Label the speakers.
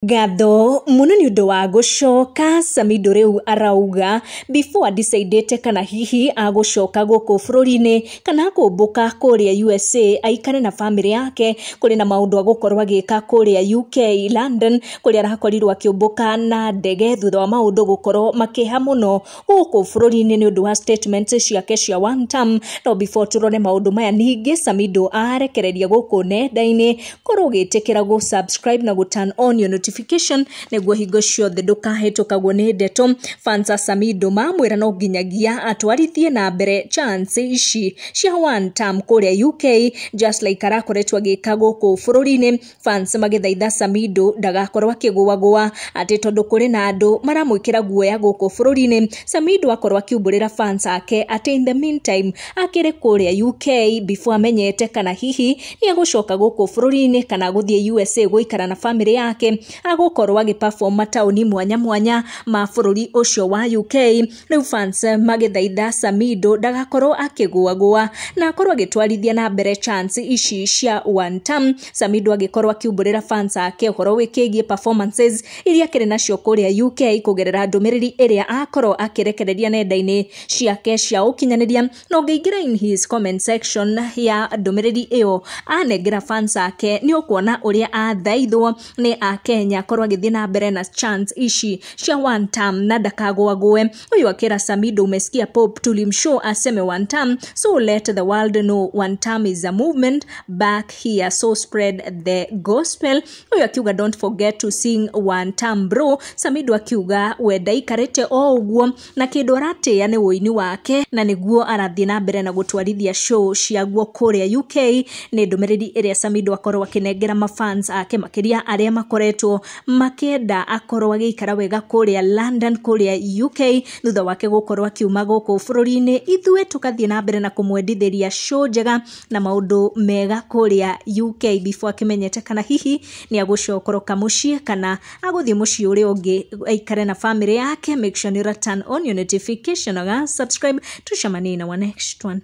Speaker 1: Gatho muno ni undu wa gucoka Samido riu arauga before decidete kana hihi agucoka guku bururi-ini kana kumbuka kuria USA aikare na family yake kuri na maundu agukorwa agika kuria UK London kuria arakorirwo akiumbuka na ndege thutha wa maundu gukorwo makiha muno guku bururi-ini ni undu wa statements ciake cia one term. No before turone maundu maya ningi Samido arekereria guku nenda-ini kurugitikira gu subscribe na gu turn on your notification neguo hingo ciothe ndukahitũkagwo ni ndeto. Fans a Samido mamwira no nginyagia atwarithie na mbere chance ici cia one term kuria UK just like arakoretwo agika guku bururi-ini. Fans magithaitha Samido ndagakorwo akiguagua ati tondu kuri na andu maramwikira guoya guku bururi-ini. Samido akorwo akiumburira fans ake ati in the meantime akire kuria UK before amenyete kana hihi ni agucoka guku bururi-ini kana guthie USA guikara na family yake agukorwo agiperform matauni mwanya mwanya ma bururi ucio wa UK. Riu fans magithaitha Samido ndagakorwo akiguagua na akorwo agitwarithia na mbere chance ici cia one term. Samido agikorwo akiumburira fans ake uhoro wikigie performances iria kire nacio kuria UK kugerera ndumiriri iria akorwo akirekereria nenda-ini ciake cia ukinyaniria. No ngeingira in his comment section ya ndumiriri iyo anengera fans ake ni ukuona uria athaithwo ni Kenya korwa githie na mbere na chance ici cia one term na ndakagwague. Uyu akira Samido umesikia Pop tulimshow aseme one term, so let the world know one term is a movement back here, so spread the gospel. Uyu akiuga don't forget to sing one term bro. Samido akiuga we ndaikarite o uguo na kindu aratia ni woini wake na niguo arathie na mbere na gutwarithia show cia guo kuria UK. Ni ndumiriri iria Samido akorwo akinengera mafans ake makiria aria makoretwo makenda akorwo agikara wega kuria London kuria UK thutha wake gukorwo akiuma guku bururi-ini. Ithue tukathie na mbere na kumwendithiria show njega na maundu mega kuria UK before akimenyete kana hihi ni agucokoroka mucii kana aguthie mucii uria ungi aikare na family yake. Make sure you turn on your notification and subscribe. Tucemanie na next one.